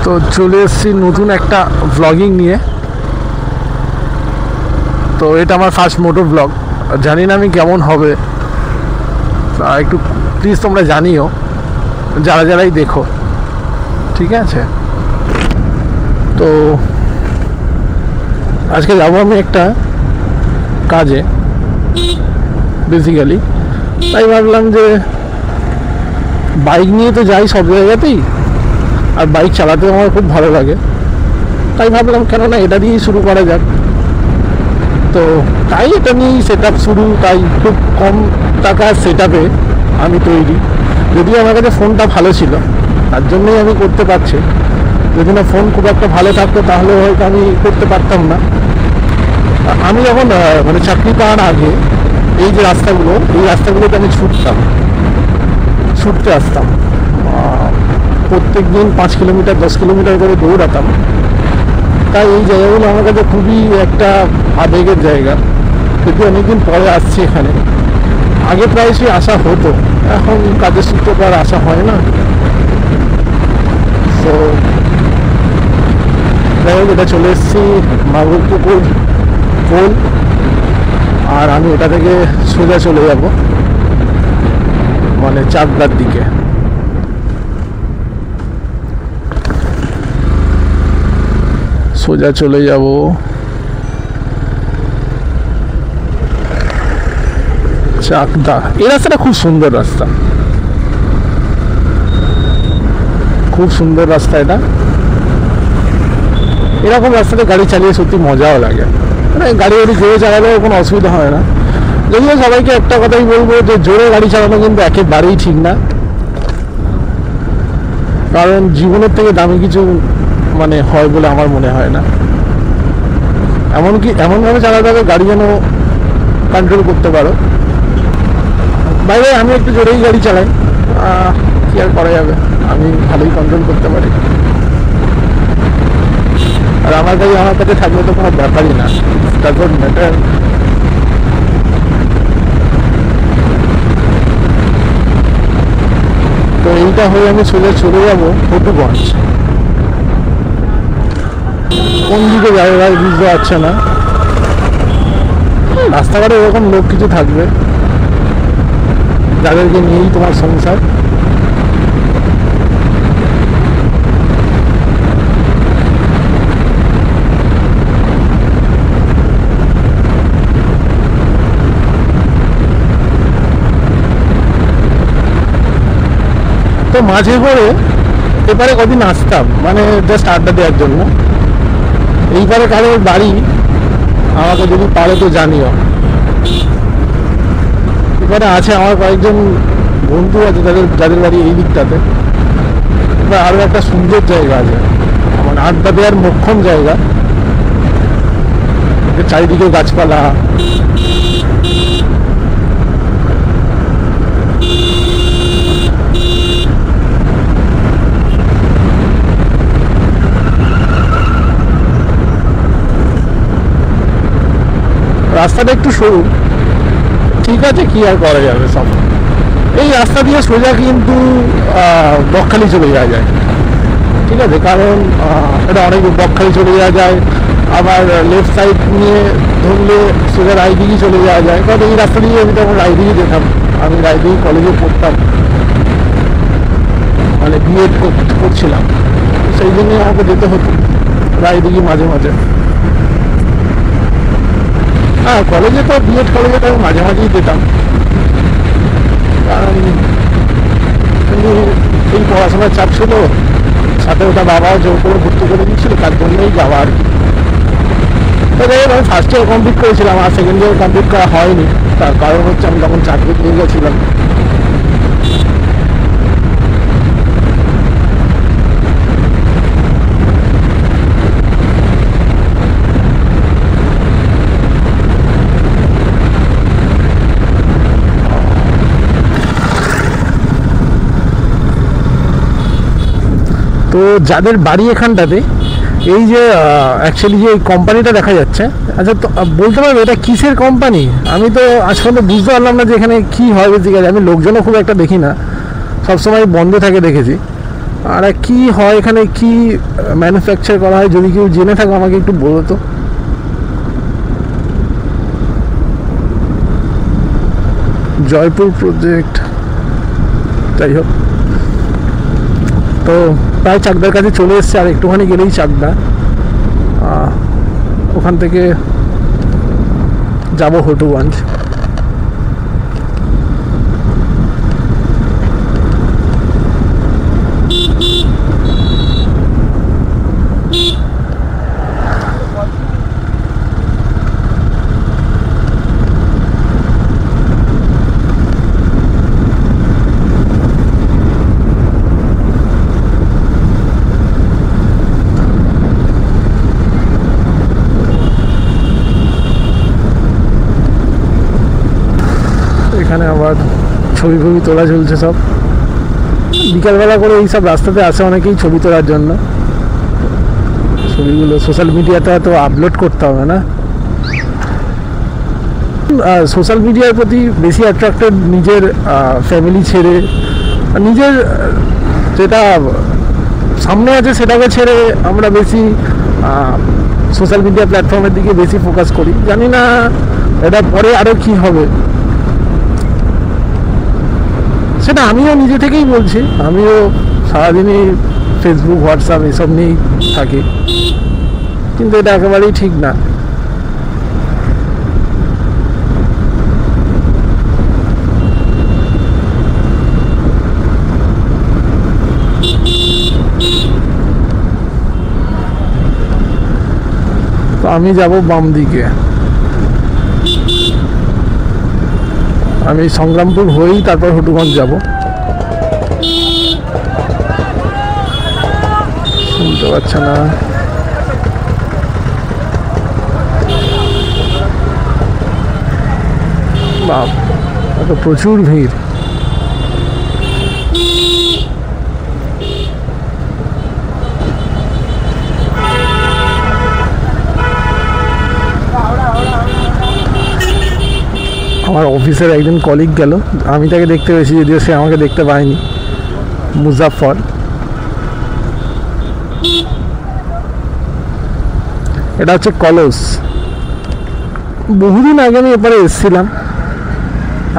তো চলে এসেছি নতুন একটা ব্লগিং নিয়ে। তো এটা আমার ফার্স্ট মোটো ব্লগ, জানি না আমি কেমন হবে, একটু প্লিজ তোমরা জানিও যারা যারাই দেখো, ঠিক আছে? তো আজকে যাবো আমি একটা কাজে বেসিক্যালি, তাই ভাবলাম যে বাইক নিয়ে তো যাই সব জায়গাতেই, আর বাইক চালাতেও আমার খুব ভালো লাগে, তাই ভাবলাম কেননা এটা দিয়েই শুরু করা যাক। তো তাই এটা নিয়েই সেট আপ শুরু, তাই খুব কম টাকার সেট আপে আমি তৈরি। যদিও আমার কাছে ফোনটা ভালো ছিল, তার জন্যই আমি করতে পারছি। যদি না ফোন খুব একটা ভালো থাকতো তাহলে হয়তো আমি করতে পারতাম না। আমি যখন মানে চাকরি পাওয়ার আগে এই যে রাস্তাগুলো, এই রাস্তাগুলোতে আমি ছুটতে আসতাম, প্রত্যেক দিন 5 কিলোমিটার 10 কিলোমিটার করে দৌড়াতাম। তাই এই জায়গাগুলো আমার কাছে খুবই একটা আবেগের জায়গা। কিন্তু অনেকদিন পরে আসছি এখানে, আগে প্রায়শই আসা হতো, এখন কাজের সূত্রে আর আসা হয় না। তো যাই হোক, এটা চলে এসেছি মাগুরপুকুর পোল, আর আমি এটা থেকে সোজা চলে যাব মানে চাকদার দিকে। সোজা চলে যাব চাকদা। এই রাস্তাটা খুব সুন্দর রাস্তা, খুব সুন্দর রাস্তা এটা। এরকম রাস্তাতে গাড়ি চালিয়ে সত্যি মজাও লাগে, মানে গাড়ি জোরে চালালেও কোনো অসুবিধা হয় না। যদিও সবাইকে একটা কথাই বলবো যে জোরে গাড়ি চালানো কিন্তু একেবারেই ঠিক না, কারণ জীবনের থেকে দামি কিছু মানে হয় বলে আমার মনে হয় না। এমনকি এমনভাবে চালাতে হবে গাড়ি যেন কন্ট্রোল করতে পারো। বাইরে আমি একটু জোরেই গাড়ি চালাই, কি আর করা যাবে, আমি ভালোই কন্ট্রোল করতে পারি। আর আমার কাছে থাকলে তো কোনো ব্যাপারই না, ডাজন্ট ম্যাটার। তো এইটা হয়ে আমি সোজা চলে যাবো ফতুগঞ্জ। কোন দিকে যাবে ভাই বুঝতে পারছে না, রাস্তাঘাটে এরকম লোক কিছু থাকবে যাদেরকে নিয়েই তোমার সংসার। তো মাঝে পড়ে এপারে কদিন আসতাম, মানে জাস্ট আড্ডা দেওয়ার জন্য। এইবারে কারোর বাড়ি আমাকে যদি পারে তো জানিও। এবারে আছে আমার কয়েকজন বন্ধু আছে যাদের বাড়ি এই দিকটাতে। এবার আরও একটা সুন্দর জায়গা আছে, মানে আড্ডা দেওয়ার মোক্ষম জায়গা, চারিদিকে গাছপালা। রাস্তাটা একটু সরু, ঠিক আছে, কি আর করা যাবে। সব এই রাস্তা দিয়ে সোজা কিন্তু বকখালি চলে যাওয়া যায়, ঠিক আছে, কারণ এটা অনেক বকখালি চলে যাওয়া যায়। আবার লেফট সাইড নিয়ে ধরলে সোজা রায়দিঘি চলে যাওয়া যায়, কারণ এই রাস্তা দিয়ে আমি তখন রায়দিঘি যেতাম। আমি রায়দিঘি কলেজে পড়তাম, মানে বিএড করছিলাম, সেই জন্যই আমাকে যেতে হতো রায়দিঘি মাঝে মাঝে। হ্যাঁ, কলেজে তো বিএড কলেজে তো মাঝে মাঝেই যেতাম, কারণ কিন্তু এই পড়াশোনার চাপ ছিল, সাথে ওটা বাবাও জোর করে ভর্তি করে দিচ্ছিল, তার জন্যই যাওয়া আর কি। তো যাই হোক, আমি ফার্স্ট ইয়ার কমপ্লিট করেছিলাম, আর সেকেন্ড ইয়ার কমপ্লিট করা হয়নি। তার কারণ হচ্ছে আমি তখন চাকরি পেয়ে গেছিলাম। তো যাদের বাড়ি এখানটাতে, এই যে অ্যাকচুয়ালি যে কোম্পানিটা দেখা যাচ্ছে, আচ্ছা তো বলতে পারবে এটা কিসের কোম্পানি? আমি তো আজ পর্যন্ত বুঝতে পারলাম না যে এখানে কী হয় বেসিক্যালি। আমি লোকজনও খুব একটা দেখি না, সবসময় বন্ধ থাকে দেখেছি। আর কি হয় এখানে, কি ম্যানুফ্যাকচার করা হয়, যদি কেউ জেনে থাকো আমাকে একটু বলো তো। জয়পুর প্রজেক্ট, যাই হোক। তো প্রায় চাকদার কাছে চলে এসছে, আর একটুখানি গেলেই চাকদা। ওখান থেকে যাব হটুগঞ্জ। এখানে আবার ছবি ফবি তোলা চলছে সব, বিকালবেলা করে এইসব রাস্তাতে আসে অনেকেই ছবি তোলার জন্য। ছবিগুলো সোশ্যাল মিডিয়াতে হয়তো আপলোড করতে হবে না, সোশ্যাল মিডিয়ার প্রতি বেশি অ্যাট্রাক্টেড নিজের ফ্যামিলি ছেড়ে, নিজের যেটা সামনে আছে সেটাকে ছেড়ে আমরা বেশি সোশ্যাল মিডিয়া প্ল্যাটফর্মের দিকে বেশি ফোকাস করি। জানি না এটা পরে আরও কি হবে, সেটা আমিও নিজে থেকেই বলছি। আমিও সারাদিনই ফেসবুক হোয়াটসঅ্যাপ এসব নিয়েই থাকি, কিন্তু এটা একেবারেই ঠিক না। তো আমি যাব বাম দিকে, আমি সংগ্রামপুর হয়েই তারপর হটুগঞ্জ যাব। শুনতে পাচ্ছে না, বাপ এত প্রচুর ভিড়। আমার অফিসের একজন কলিগ গেল, আমি তাকে দেখতে পেয়েছি, যদিও সে আমাকে দেখতে পায়নি। মুজাফর, এটা হচ্ছে কলস। বহুদিন আগে আমি এবারে এসেছিলাম,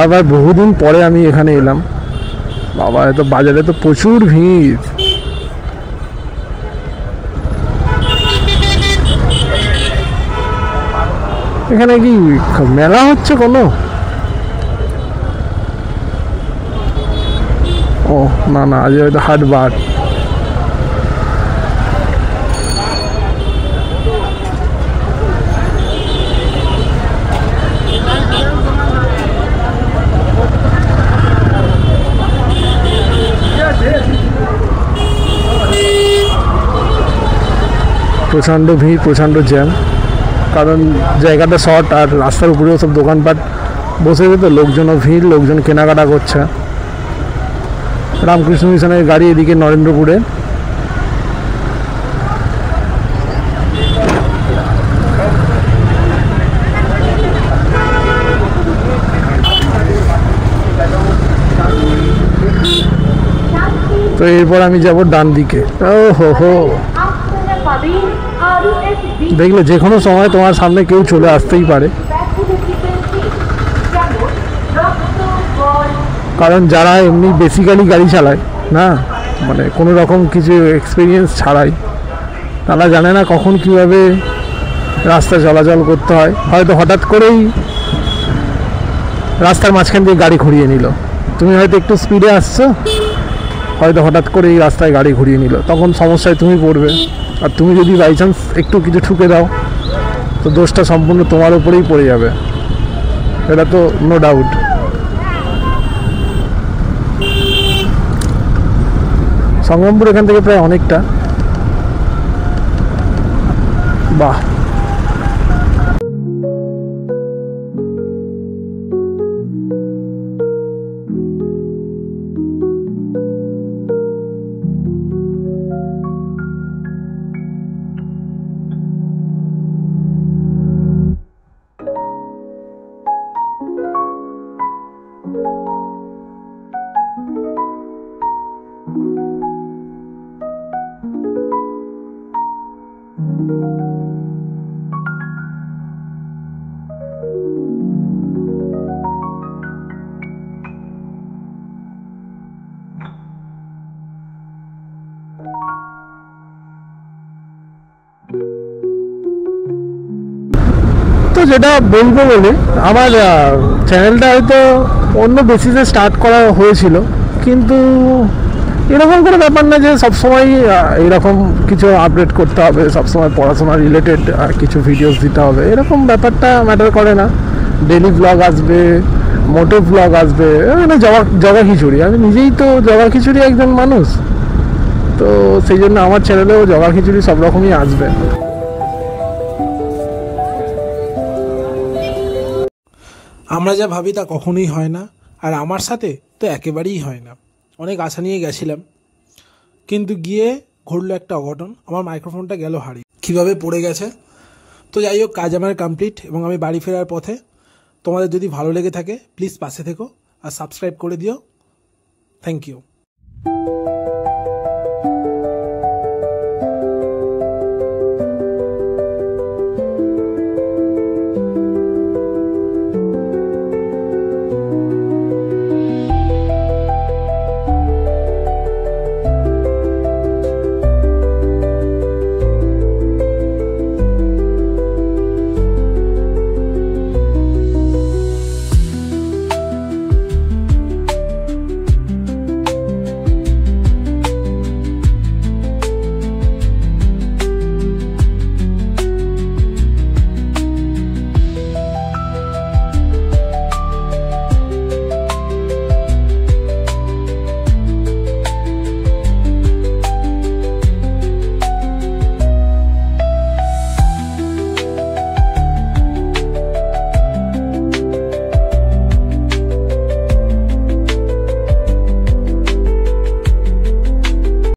আবার বহুদিন পরে আমি এখানে এলাম। বাবা এত বাজারে তো প্রচুর ভিড়। এখানে কি মেলা হচ্ছে কোনো? ও না না, আজ হয়তো হাটবার। প্রচণ্ড ভিড়, প্রচণ্ড জ্যাম, কারণ জায়গাটা শর্ট আর রাস্তার উপরেও সব দোকানপাট বসে যেত, লোকজনও ভিড়, লোকজন কেনাকাটা করছে। রামকৃষ্ণ মিশনের গাড়ি এদিকে নরেন্দ্রপুরে। তো এরপর আমি যাব ডান দিকে। ও হো হো, দেখলে যে কোনো সময় তোমার সামনে কেউ চলে আসতেই পারে, কারণ যারা এমনি বেসিক্যালি গাড়ি চালায় না, মানে কোনো রকম কিছু এক্সপিরিয়েন্স ছাড়াই, তারা জানে না কখন কীভাবে রাস্তা চলাচল করতে হয়। হয়তো হঠাৎ করেই রাস্তার মাঝখান দিয়ে গাড়ি ঘুরিয়ে নিল, তুমি হয়তো একটু স্পিডে আসছো, হয়তো হঠাৎ করে এই রাস্তায় গাড়ি ঘুরিয়ে নিল, তখন সমস্যায় তুমি পড়বে। আর তুমি যদি বাই চান্স একটু কিছু ঠুকে দাও, তো দোষটা সম্পূর্ণ তোমার উপরেই পড়ে যাবে, এটা তো নো ডাউট। সংগ্রামপুর এখান থেকে প্রায় অনেকটা। বাহ, যেটা বলবো বলে, আমার চ্যানেলটা হয়তো অন্য বেসিসে স্টার্ট করা হয়েছিল, কিন্তু এরকম কোনো ব্যাপার না যে সবসময় এরকম কিছু আপডেট করতে হবে, সবসময় পড়াশোনা রিলেটেড কিছু ভিডিওস দিতে হবে, এরকম ব্যাপারটা ম্যাটার করে না। ডেলি ব্লগ আসবে, মোটো ব্লগ আসবে, মানে জগা খিচুড়ি, আমি নিজেই তো জগা খিচুড়ি একজন মানুষ, তো সেই জন্য আমার চ্যানেলেও জগা খিচুড়ি সব রকমই আসবে। আমরা যা ভাবি তা কখনোই হয় না, আর আমার সাথে তো একেবারেই হয় না। অনেক আশা নিয়ে গেছিলাম, কিন্তু গিয়ে ঘটলো একটা অঘটন, আমার মাইক্রোফোনটা গেল হারিয়ে, কীভাবে পড়ে গেছে। তো যাই হোক, কাজ আমার কমপ্লিট এবং আমি বাড়ি ফেরার পথে। তোমাদের যদি ভালো লেগে থাকে প্লিজ পাশে থেকো আর সাবস্ক্রাইব করে দিও। Thank you.